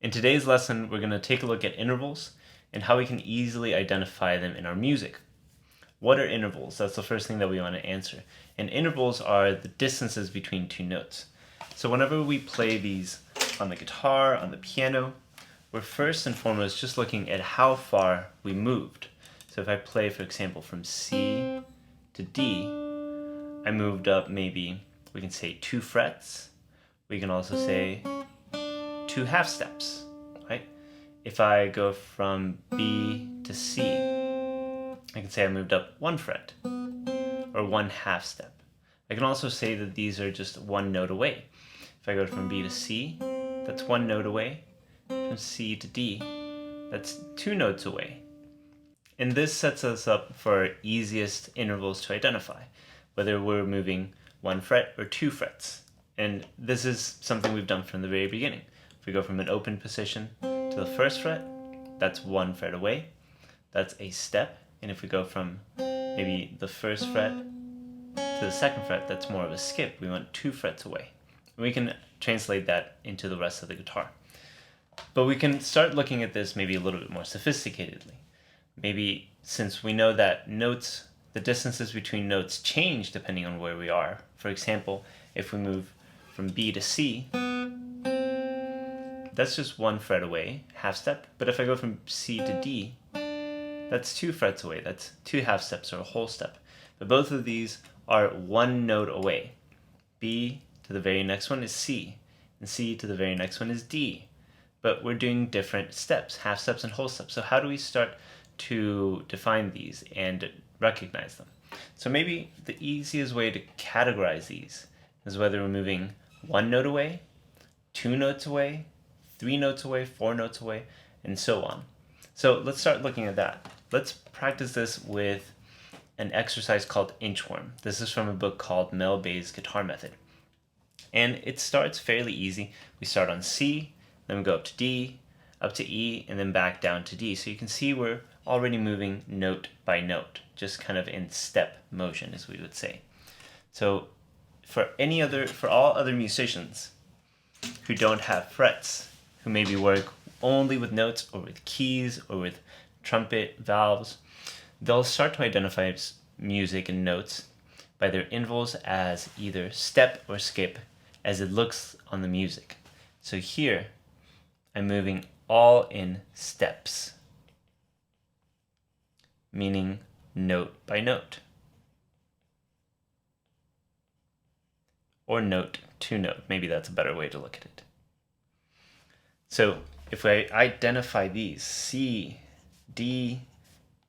In today's lesson, we're going to take a look at intervals and how we can easily identify them in our music. What are intervals? That's the first thing that we want to answer. And intervals are the distances between two notes. So whenever we play these on the guitar, on the piano, we're first and foremost just looking at how far we moved. So if I play, for example, from C to D, I moved up maybe, we can say 2 frets. We can also say 2 half steps, right? If I go from B to C, I can say I moved up 1 fret or 1 half step. I can also say that these are just 1 note away. If I go from B to C, that's 1 note away. From C to D, that's 2 notes away. And this sets us up for our easiest intervals to identify, whether we're moving 1 fret or 2 frets. And this is something we've done from the very beginning. If we go from an open position to the first fret, that's 1 fret away. That's a step. And if we go from maybe the first fret to the second fret, that's more of a skip. We want 2 frets away. And we can translate that into the rest of the guitar. But we can start looking at this maybe a little bit more sophisticatedly. Maybe since we know that notes, the distances between notes change depending on where we are. For example, if we move from B to C, that's just 1 fret away, half step. But if I go from C to D, that's 2 frets away. That's 2 half steps or a whole step. But both of these are 1 note away. B to the very next one is C, and C to the very next one is D. But we're doing different steps, half steps and whole steps. So how do we start to define these and recognize them? So maybe the easiest way to categorize these is whether we're moving 1 note away, 2 notes away, 3 notes away, 4 notes away, and so on. So let's start looking at that. Let's practice this with an exercise called Inchworm. This is from a book called Mel Bay's Guitar Method. And it starts fairly easy. We start on C, then we go up to D, up to E, and then back down to D. So you can see we're already moving note by note, just kind of in step motion, as we would say. So for all other musicians who don't have frets, who maybe work only with notes or with keys or with trumpet valves, they'll start to identify music and notes by their intervals as either step or skip as it looks on the music. So here, I'm moving all in steps, meaning note by note, or note to note. Maybe that's a better way to look at it. So if I identify these, C, D,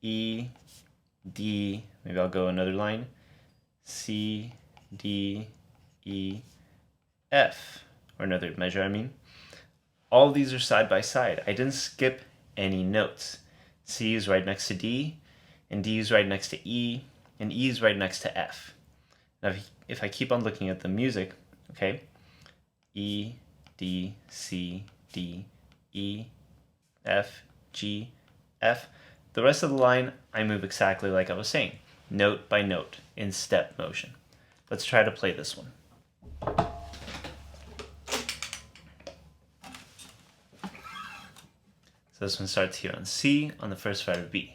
E, D, maybe I'll go another line, C, D, E, F, or another measure, I mean. All these are side by side. I didn't skip any notes. C is right next to D, and D is right next to E, and E is right next to F. Now, if I keep on looking at the music, okay, E, D, C, D, E, F, G, F, the rest of the line, I move exactly like I was saying, note by note, in step motion. Let's try to play this one. So this one starts here on C, on the first fret of B.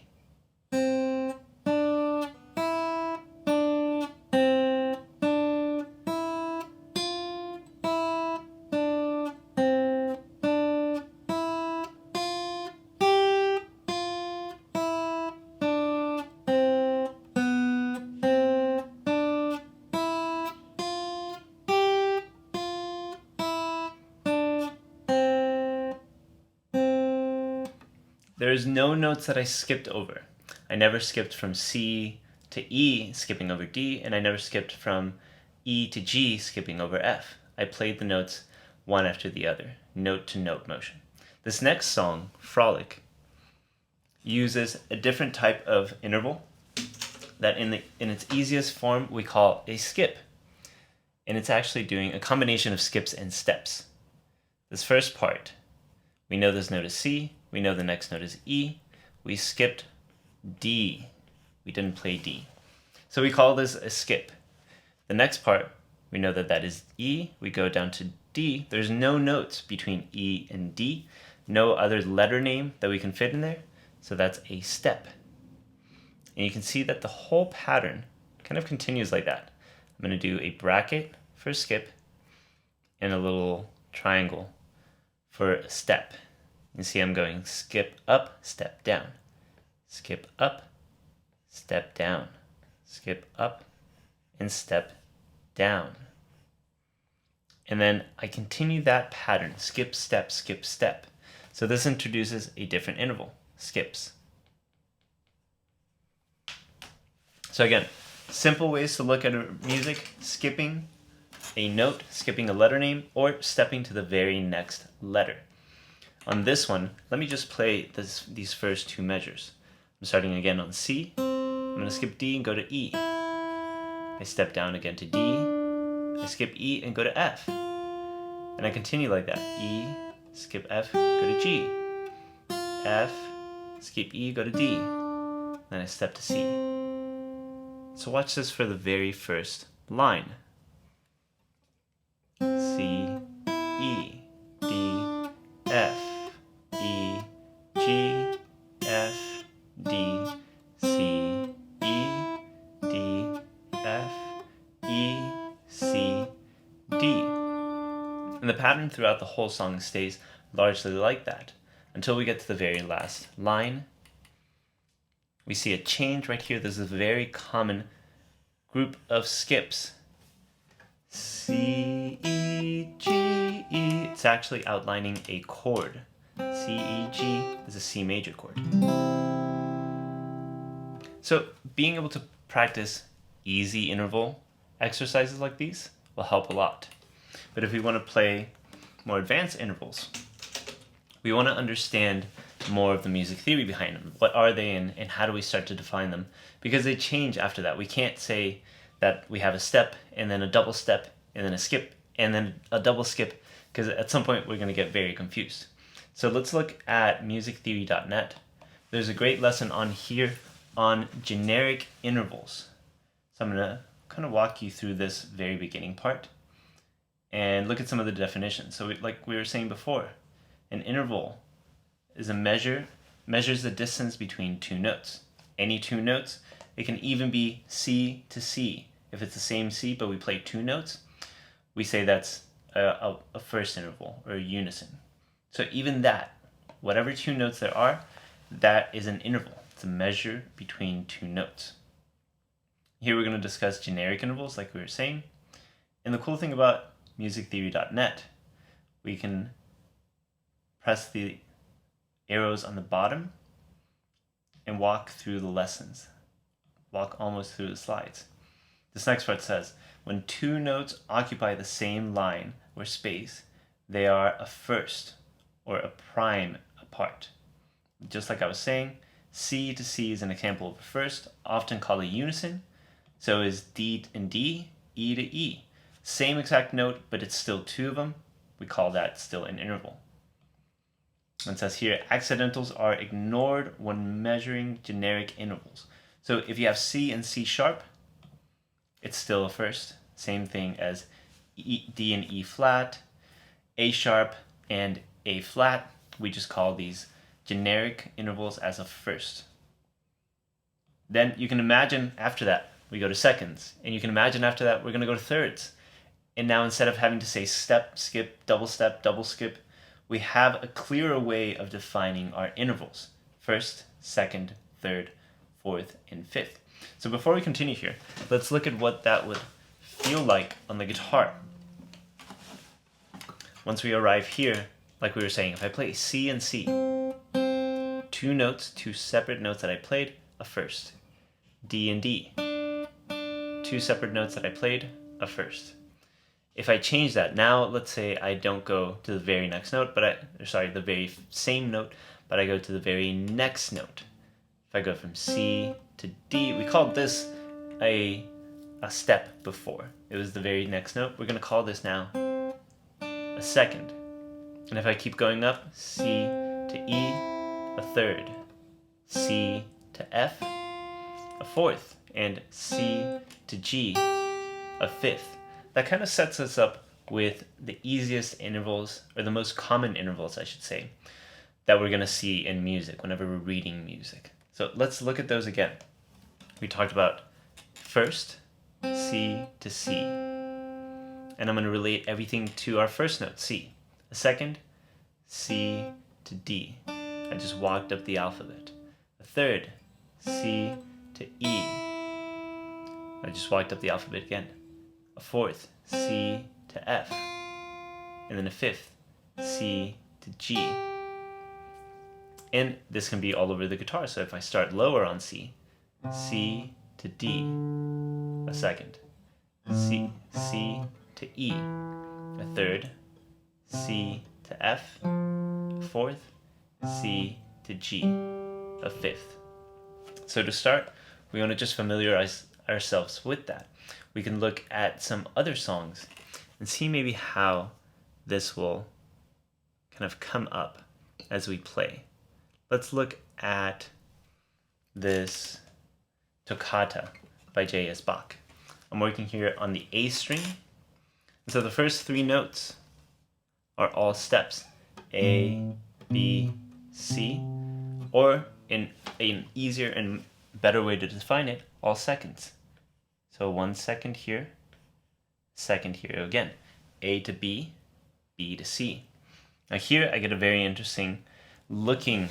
There's no notes that I skipped over. I never skipped from C to E, skipping over D, and I never skipped from E to G, skipping over F. I played the notes one after the other, note to note motion. This next song, Frolic, uses a different type of interval that in its easiest form we call a skip. And it's actually doing a combination of skips and steps. This first part, we know this note is C, we know the next note is E, we skipped D, we didn't play D. So we call this a skip. The next part, we know that is E, we go down to D, there's no notes between E and D, no other letter name that we can fit in there, so that's a step. And you can see that the whole pattern kind of continues like that. I'm going to do a bracket for skip and a little triangle for step. You see I'm going skip up, step down, skip up, step down, skip up, and step down. And then I continue that pattern, skip, step, skip, step. So this introduces a different interval, skips. So again, simple ways to look at music: skipping a note, skipping a letter name, or stepping to the very next letter. On this one, let me just play these first two measures. I'm starting again on C. I'm going to skip D and go to E. I step down again to D. I skip E and go to F. And I continue like that. E, skip F, go to G. F, skip E, go to D. Then I step to C. So watch this for the very first line. C, E, D, F, E, G, F, D, C, E, D, F, E, C, D. And the pattern throughout the whole song stays largely like that until we get to the very last line. We see a change right here. This is a very common group of skips. C, E, G, E. It's actually outlining a chord. C, E, G is a C major chord. So being able to practice easy interval exercises like these will help a lot. But if we want to play more advanced intervals, we want to understand more of the music theory behind them. What are they and how do we start to define them? Because they change after that. We can't say that we have a step and then a double step and then a skip and then a double skip, because at some point we're going to get very confused. So let's look at musictheory.net. There's a great lesson on here on generic intervals. So I'm going to kind of walk you through this very beginning part and look at some of the definitions. So like we were saying before, an interval is a measures the distance between two notes. Any two notes. It can even be C to C. If it's the same C but we play two notes, we say that's a first interval or a unison. So even that, whatever two notes there are, that is an interval. It's a measure between two notes. Here we're going to discuss generic intervals like we were saying. And the cool thing about musictheory.net, we can press the arrows on the bottom and walk through the lessons. Walk almost through the slides. This next part says, when two notes occupy the same line or space, they are a first or a prime apart. Just like I was saying, C to C is an example of a first, often called a unison. So is D and D, E to E. Same exact note, but it's still two of them. We call that still an interval. And it says here, accidentals are ignored when measuring generic intervals. So if you have C and C sharp, it's still a first. Same thing as D and E flat, A sharp and A flat. We just call these generic intervals as a first. Then you can imagine after that, we go to seconds. And you can imagine after that, we're going to go to thirds. And now instead of having to say step, skip, double skip, we have a clearer way of defining our intervals. First, second, third, fourth, and fifth. So before we continue here, let's look at what that would feel like on the guitar. Once we arrive here, like we were saying, if I play C and C, two notes, two separate notes that I played, a first. D and D, two separate notes that I played, a first. If I change that, now let's say I don't go to the very next note, the very same note, but I go to the very next note. If I go from C to D, we called this a step before. It was the very next note. We're going to call this now a second. And if I keep going up, C to E, a third. C to F, a fourth. And C to G, a fifth. That kind of sets us up with the easiest intervals, or the most common intervals, I should say, that we're going to see in music whenever we're reading music. So let's look at those again. We talked about first, C to C. And I'm going to relate everything to our first note, C. A second, C to D. I just walked up the alphabet. A third, C to E. I just walked up the alphabet again. A fourth, C to F. And then a fifth, C to G. And this can be all over the guitar. So if I start lower on C, C to D. A second, C to E. A third, C to F. A fourth, C to G. A fifth. So to start, we want to just familiarize ourselves with that. We can look at some other songs and see maybe how this will kind of come up as we play. Let's look at this Toccata by J.S. Bach. I'm working here on the A string. And so the first three notes are all steps. A, B, C, or in an easier and better way to define it, all seconds. So 1 second here, second here again. A to B, B to C. Now here I get a very interesting looking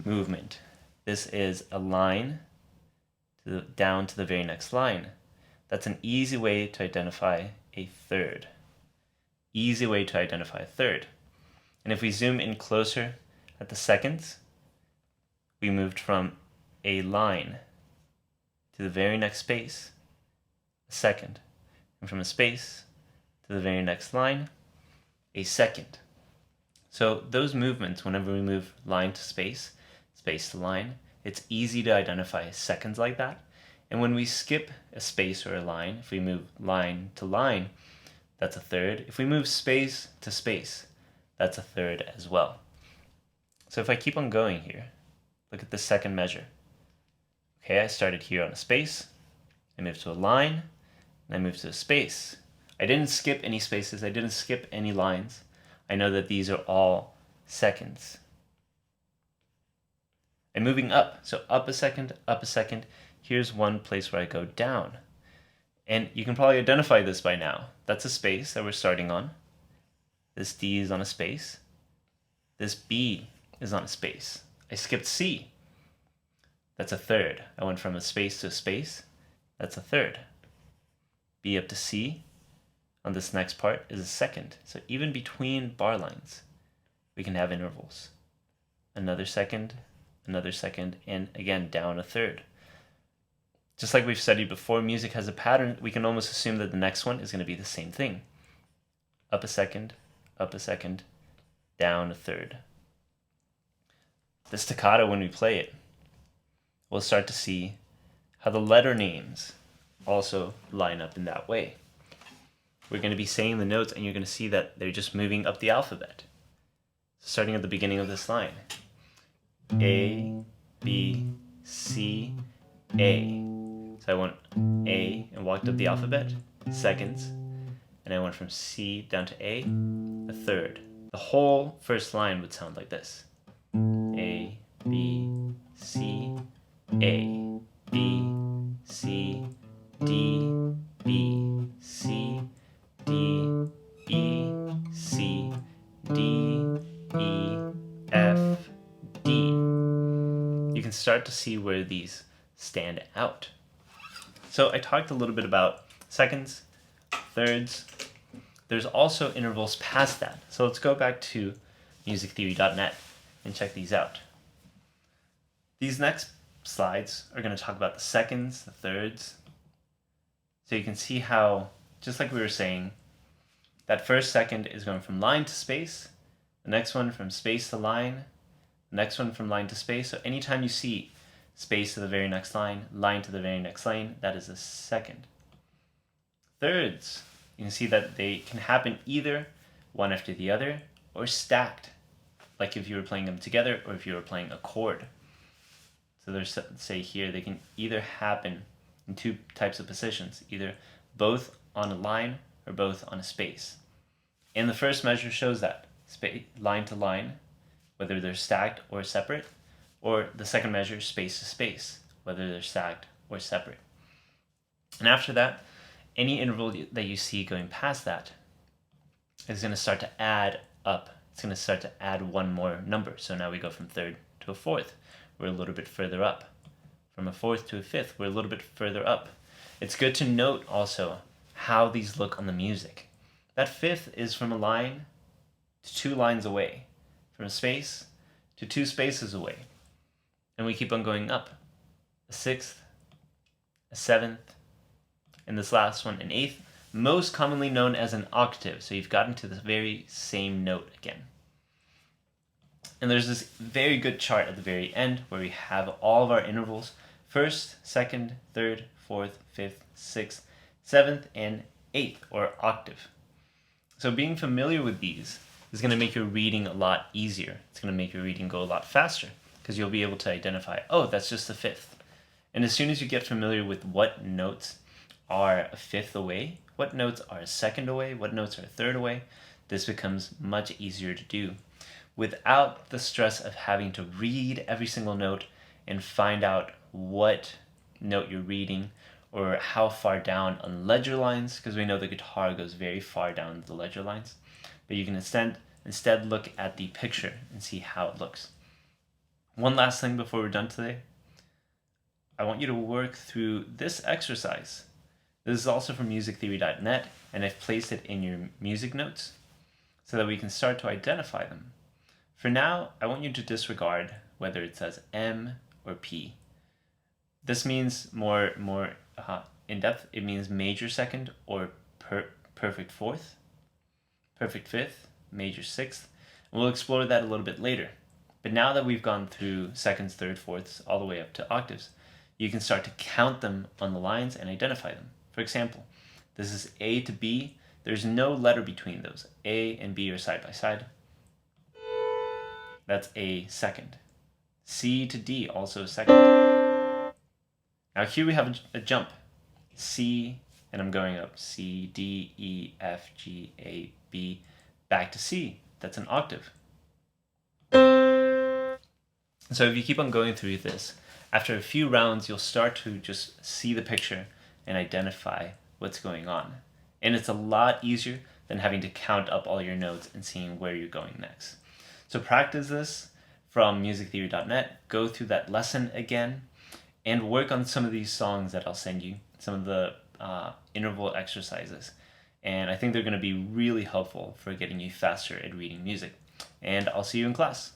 movement. This is a line down to the very next line. That's an easy way to identify a third. Easy way to identify a third. And if we zoom in closer at the seconds, we moved from a line to the very next space, a second. And from a space to the very next line, a second. So those movements, whenever we move line to space, space to line, it's easy to identify seconds like that. And when we skip a space or a line, if we move line to line, that's a third. If we move space to space, that's a third as well. So if I keep on going here, look at the second measure. Okay, I started here on a space, I moved to a line, and I moved to a space. I didn't skip any spaces, I didn't skip any lines. I know that these are all seconds. I'm moving up, so up a second, up a second. Here's one place where I go down. And you can probably identify this by now. That's a space that we're starting on. This D is on a space. This B is on a space. I skipped C. That's a third. I went from a space to a space. That's a third. B up to C on this next part is a second. So even between bar lines, we can have intervals. Another second, and again, down a third. Just like we've studied before, music has a pattern. We can almost assume that the next one is going to be the same thing. Up a second, down a third. The staccato, when we play it, we'll start to see how the letter names also line up in that way. We're going to be saying the notes, and you're going to see that they're just moving up the alphabet. Starting at the beginning of this line. A, B, C, A. So I went A and walked up the alphabet, seconds, and I went from C down to A, a third. The whole first line would sound like this. A, B, C, A, B, C, D, B, C, D, E, C, D, E, F, D. You can start to see where these stand out. So I talked a little bit about seconds, thirds. There's also intervals past that. So let's go back to musictheory.net and check these out. These next slides are going to talk about the seconds, the thirds. So you can see how, just like we were saying, that first second is going from line to space, the next one from space to line, the next one from line to space. So anytime you see space to the very next line to the very next line, that is a second. Thirds, you can see that they can happen either one after the other or stacked, like if you were playing them together or if you were playing a chord. So there's, say here, they can either happen in two types of positions, either both on a line or both on a space. And the first measure shows that, line to line, whether they're stacked or separate, or the second measure, space to space, whether they're stacked or separate. And after that, any interval that you see going past that is going to start to add up. It's going to start to add one more number. So now we go from third to a fourth. We're a little bit further up. From a fourth to a fifth, we're a little bit further up. It's good to note also how these look on the music. That fifth is from a line to 2 lines away, from a space to 2 spaces away. And we keep on going up. A sixth, a seventh, and this last one, an eighth, most commonly known as an octave. So you've gotten to the very same note again. And there's this very good chart at the very end where we have all of our intervals: first, second, third, fourth, fifth, sixth, seventh, and eighth, or octave. So being familiar with these is going to make your reading a lot easier. It's going to make your reading go a lot faster because you'll be able to identify, oh, that's just the fifth. And as soon as you get familiar with what notes are a fifth away, what notes are a second away, what notes are a third away, this becomes much easier to do without the stress of having to read every single note and find out what note you're reading or how far down on ledger lines, because we know the guitar goes very far down the ledger lines. But you can instead look at the picture and see how it looks. One last thing before we're done today. I want you to work through this exercise. This is also from musictheory.net, and I've placed it in your music notes so that we can start to identify them. For now, I want you to disregard whether it says M or P. This means more in depth. It means major second or perfect fourth, perfect fifth, major sixth. And we'll explore that a little bit later. But now that we've gone through seconds, third, fourths, all the way up to octaves, you can start to count them on the lines and identify them. For example, this is A to B. There's no letter between those. A and B are side by side. That's a second. C to D, also a second. Now here we have a jump. C, and I'm going up. C, D, E, F, G, A, B, back to C. That's an octave. So if you keep on going through this, after a few rounds, you'll start to just see the picture and identify what's going on. And it's a lot easier than having to count up all your notes and seeing where you're going next. So practice this from musictheory.net. Go through that lesson again and work on some of these songs that I'll send you, some of the interval exercises. And I think they're going to be really helpful for getting you faster at reading music. And I'll see you in class.